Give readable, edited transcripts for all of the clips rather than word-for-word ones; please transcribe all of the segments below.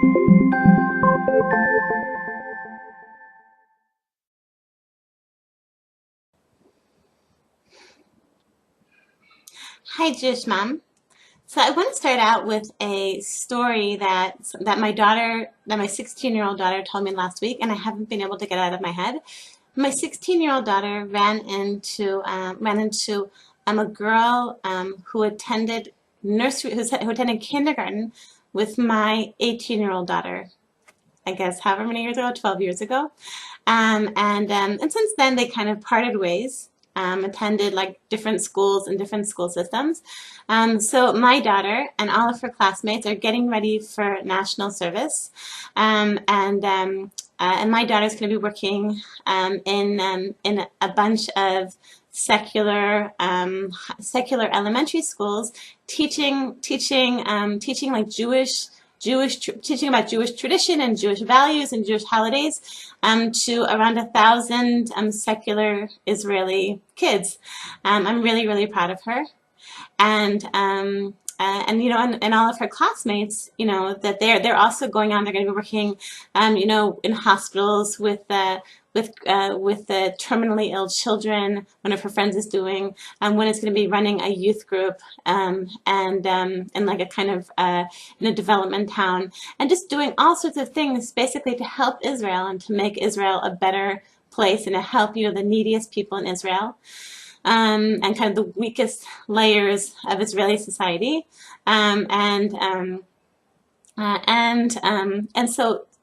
Hi, Jewish Mom. So I want to start out with a story that my 16-year-old daughter told me last week, and I haven't been able to get out of my head. My 16-year-old daughter ran into a girl who attended who attended kindergarten with my 18-year-old daughter. I guess however many years ago, 12 years ago. And since then they kind of parted ways, attended like different schools and different school systems. So my daughter and all of her classmates are getting ready for national service. And my daughter's going to be working in a bunch of secular elementary schools, teaching like teaching about Jewish tradition and Jewish values and Jewish holidays to around 1,000 secular Israeli kids. I'm really, really proud of her. And all of her classmates, that they're also going on. They're going to be working, in hospitals with the terminally ill children. One of her friends is doing. One is going to be running a youth group, in like a kind of in a development town, and just doing all sorts of things, basically to help Israel and to make Israel a better place and to help the neediest people in Israel, and kind of the weakest layers of Israeli society.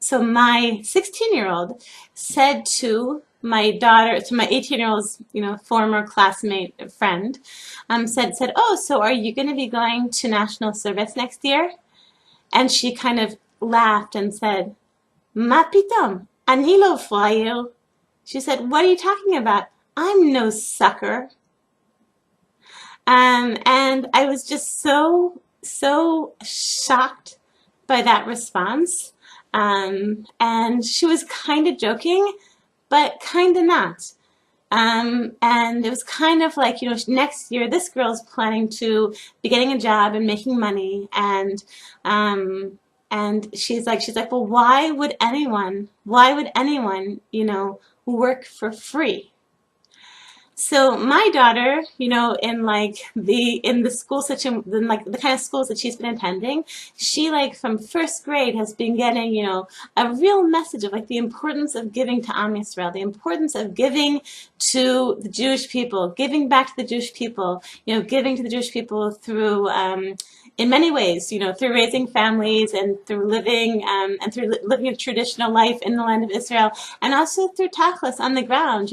So my 16-year-old said to my daughter, to my 18-year-old's, former classmate friend, said, "Oh, so are you going to be going to national service next year?" And she kind of laughed and said, "Ma pitom, ani lo froyo." She said, "What are you talking about? I'm no sucker." And I was just so shocked by that response. And she was kind of joking, but kind of not. And it was kind of like, next year this girl's planning to be getting a job and making money. And she's like, well, why would anyone, work for free? So my daughter, in the school situation, in like the kind of schools that she's been attending, she like from first grade has been getting, a real message of like the importance of giving to Am Yisrael, the importance of giving to the Jewish people, giving back to the Jewish people, giving to the Jewish people through, in many ways, through raising families and through living a traditional life in the land of Israel, and also through tachlis on the ground,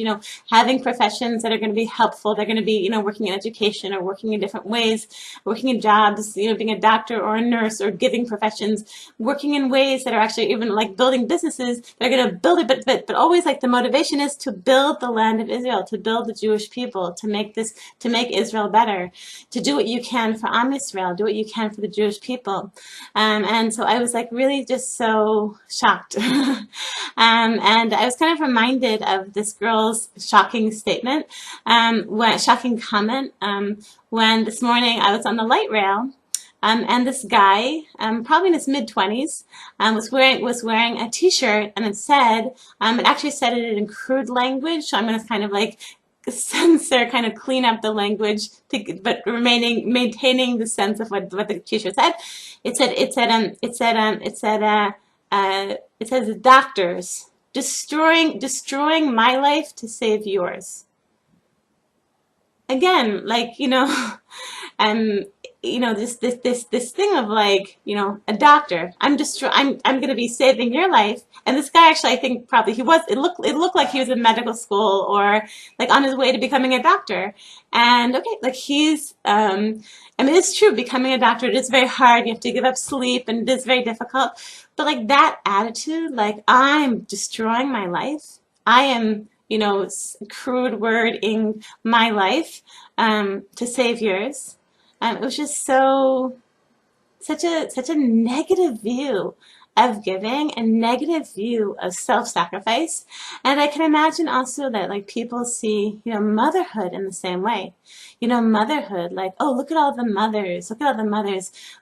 having professions that are going to be helpful. They're going to be, working in education or working in different ways, working in jobs, being a doctor or a nurse or giving professions, working in ways that are actually even like building businesses. They're going to build it, but always like the motivation is to build the land of Israel, to build the Jewish people, to make Israel better, to do what you can for Am Yisrael, do what you can for the Jewish people. And so I was like really just so shocked. And I was kind of reminded of this girl's shocking statement, shocking comment, when this morning I was on the light rail, and this guy, probably in his mid-20s, was wearing a T-shirt, and it actually said it in crude language, so I'm going to kind of like censor, kind of clean up the language, but maintaining the sense of what the T-shirt said. It says doctors destroying my life to save yours. Again, like, um, this thing of like, a doctor. I'm going to be saving your life. And this guy actually, I think probably it looked like he was in medical school or like on his way to becoming a doctor. And okay, like I mean, it's true, becoming a doctor, it is very hard. You have to give up sleep and it is very difficult. But like that attitude, like I'm destroying my life. I am, crude wording my life, to save yours. It was just such a negative view of giving, a negative view of self-sacrifice. And I can imagine also that like people see, motherhood in the same way. Motherhood, like, oh, look at all the mothers,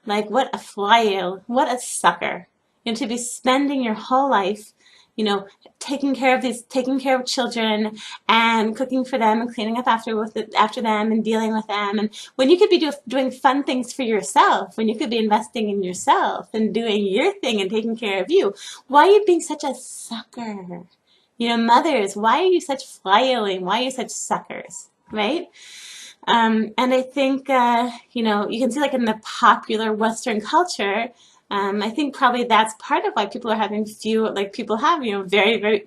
like what a flyel, what a sucker. to be spending your whole life, taking care of children and cooking for them and cleaning up after them and dealing with them, and when you could be doing fun things for yourself, when you could be investing in yourself and doing your thing and taking care of you. Why are you being such a sucker? Mothers, why are you such flailing? Why are you such suckers, right? And I think, you can see like in the popular Western culture, I think probably that's part of why people are having people have,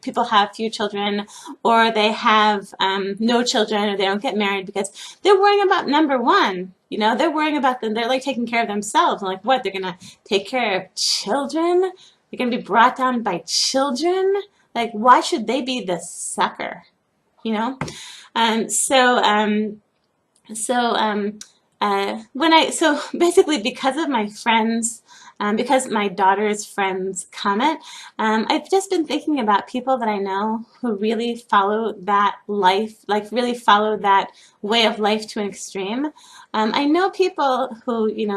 people have few children, or they have no children, or they don't get married because they're worrying about number one. They're worrying about them. They're like taking care of themselves. And like what? They're going to take care of children? They're going to be brought down by children? Like, why should they be the sucker? So basically because of my friends, because my daughter's friends comment, I've just been thinking about people that I know who really follow that life, like really follow that way of life to an extreme. I know people who, in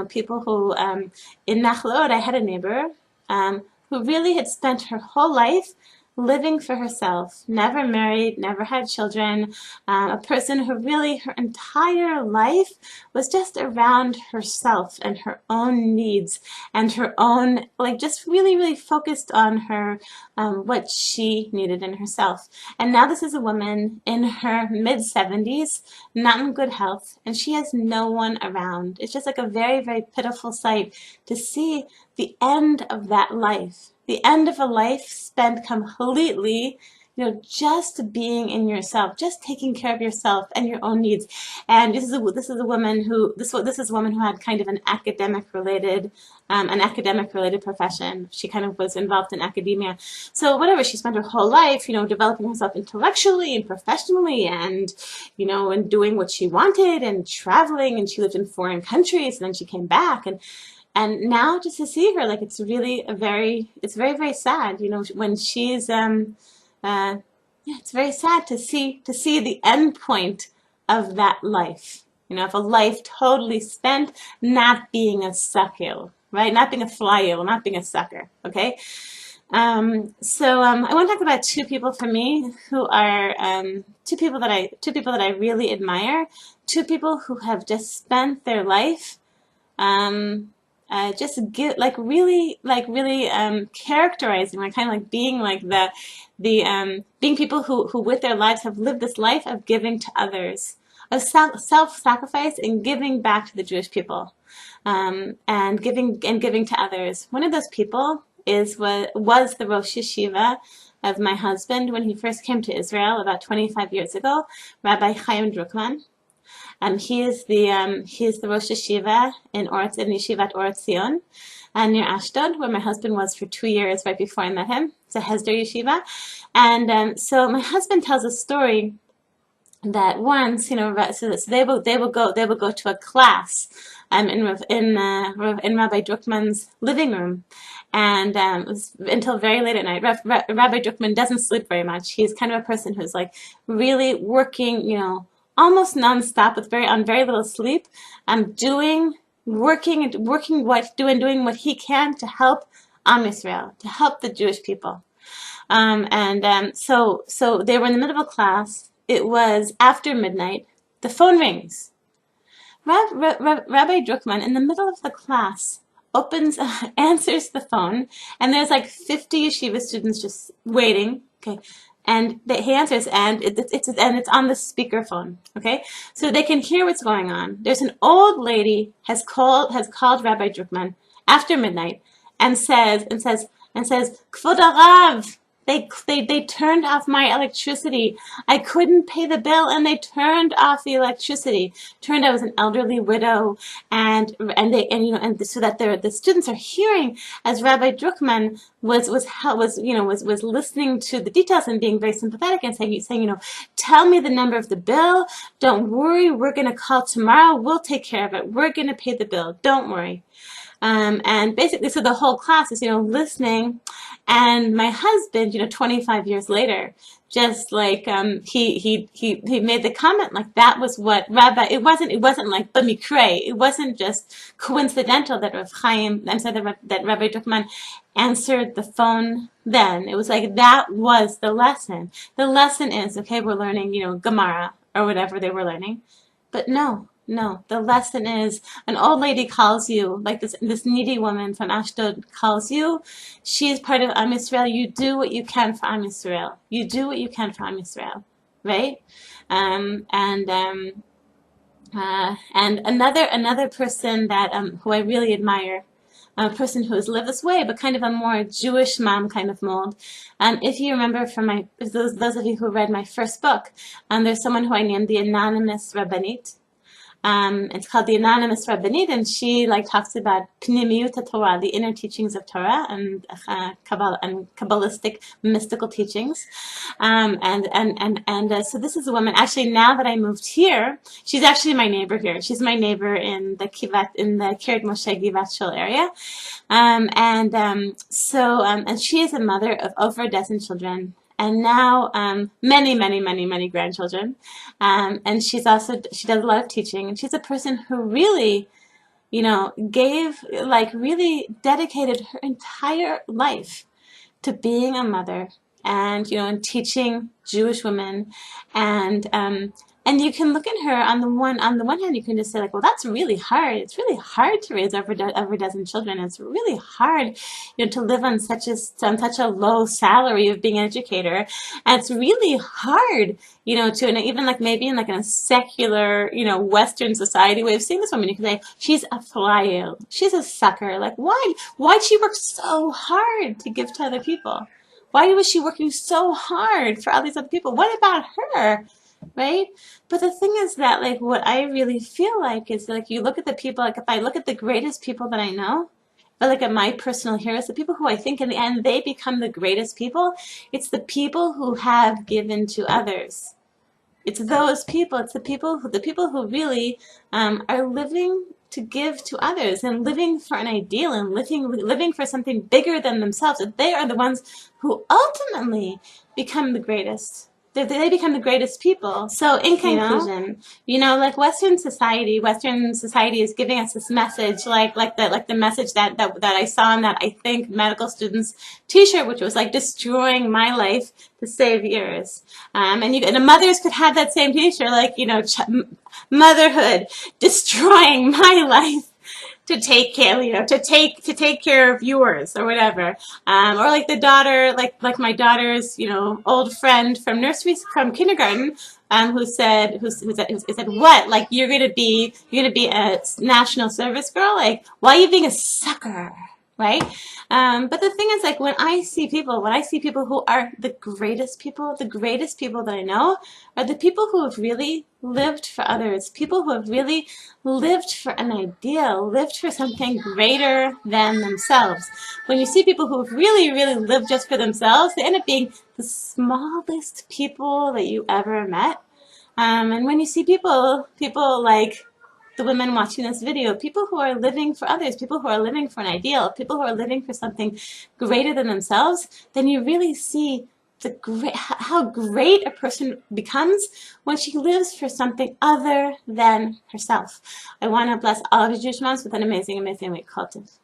Nachlaot, I had a neighbor who really had spent her whole life living for herself, never married, never had children, a person who really her entire life was just around herself and her own needs and her own, just really, really focused on her, what she needed in herself. And now this is a woman in her mid-70s, not in good health, and she has no one around. It's just like a very, very pitiful sight to see the end of that life. The end of a life spent completely, just being in yourself, just taking care of yourself and your own needs. And this is a woman who had kind of an academic related profession. She kind of was involved in academia. So whatever, she spent her whole life, developing herself intellectually and professionally, and and doing what she wanted and traveling. And she lived in foreign countries, and then she came back and now just to see her, like, it's really it's very, very sad, when she's, it's very sad to see the end point of that life, of a life totally spent not being a sucker, right? Not being a flyer, not being a sucker, okay? I want to talk about two people for me who are, two people that I really admire, two people who have just spent their life, characterizing, like kind of like being like being people who with their lives have lived this life of giving to others, of self-sacrifice and giving back to the Jewish people, and giving to others. One of those people was the Rosh Yeshiva of my husband when he first came to Israel about 25 years ago, Rabbi Chaim Druckman. He is the Rosh Yeshiva in Yeshivat Or Etzion, near Ashdod, where my husband was for 2 years right before I met him. It's a Hesder Yeshiva. And so my husband tells a story that once, so they will go to a class in Rabbi Druckman's living room, and it was until very late at night. Rabbi Druckman doesn't sleep very much. He's kind of a person who's like really working, almost nonstop on very little sleep, doing what he can to help Am Yisrael, to help the Jewish people. So they were in the middle of a class. It was after midnight. The phone rings. Rabbi Druckman, in the middle of the class, answers the phone, and there's like 50 yeshiva students just waiting. Okay. And he answers, and it's on the speakerphone, okay? So they can hear what's going on. There's an old lady has called Rabbi Druckman after midnight and says, Kvod Arav, they turned off my electricity. I couldn't pay the bill, and they turned off the electricity. Turned out I was an elderly widow, and so that the students are hearing as Rabbi Druckman was listening to the details and being very sympathetic and saying, tell me the number of the bill. Don't worry, we're going to call tomorrow. We'll take care of it. We're going to pay the bill. Don't worry. And basically, so the whole class is, listening, And my husband, 25 years later, just like he made the comment like that was what Rabbi. It wasn't like b'mikrei. It wasn't just coincidental that Rav Chaim. I'm sorry, that Rabbi Druckman answered the phone then. It was like that was the lesson. The lesson is, okay, we're learning, Gemara or whatever they were learning. But no, the lesson is an old lady calls you, like this needy woman from Ashdod calls you. She is part of Am Yisrael. You do what you can for Am Yisrael. You do what you can for Am Yisrael, right? And another person that who I really admire, a person who has lived this way, but kind of a more Jewish mom kind of mold. If you remember from those of you who read my first book, there's someone who I named the Anonymous Rabbanit. It's called The Anonymous Rabbanit, and she talks about Pnimiyut Torah, the inner teachings of Torah, and Kabbalistic mystical teachings. So this is a woman. Actually, now that I moved here, she's actually my neighbor here. She's my neighbor in the Kiryat Moshe Givat Shul area, and she is a mother of over a dozen children. And now many grandchildren. And she does a lot of teaching. And she's a person who really, really dedicated her entire life to being a mother and, and teaching Jewish women. And you can look at her on the one hand, you can just say well, that's really hard. It's really hard to raise over a dozen children. It's really hard, to live on such a low salary of being an educator. And it's really hard, and even maybe in a secular, Western society way of seeing this woman, you can say she's a flyer, she's a sucker. Why'd she work so hard to give to other people? Why was she working so hard for all these other people? What about her? Right? But the thing is that what I really feel is you look at the people, if I look at the greatest people that I know, but at my personal heroes, the people who I think in the end they become the greatest people, it's the people who have given to others. It's those people, it's the people who really are living to give to others and living for an ideal and living for something bigger than themselves. They are the ones who ultimately become the greatest. They become the greatest people. So in conclusion, Western society is giving us this message, the message that I saw in that I think medical students T-shirt, which was destroying my life to save yours. And the mothers could have that same T-shirt, motherhood destroying my life to take care, to take care of yours or whatever, or the daughter, my daughter's, old friend from from kindergarten, who said what, you're gonna be a national service girl, why are you being a sucker? Right? But the thing is, when I see people who are the greatest people that I know are the people who have really lived for others, people who have really lived for an ideal, lived for something greater than themselves. When you see people who have really, really lived just for themselves, they end up being the smallest people that you ever met. And when you see people like the women watching this video, people who are living for others, people who are living for an ideal, people who are living for something greater than themselves, then you really see how great a person becomes when she lives for something other than herself. I want to bless all of you Jewish moms with an amazing, amazing week. Chol Tov.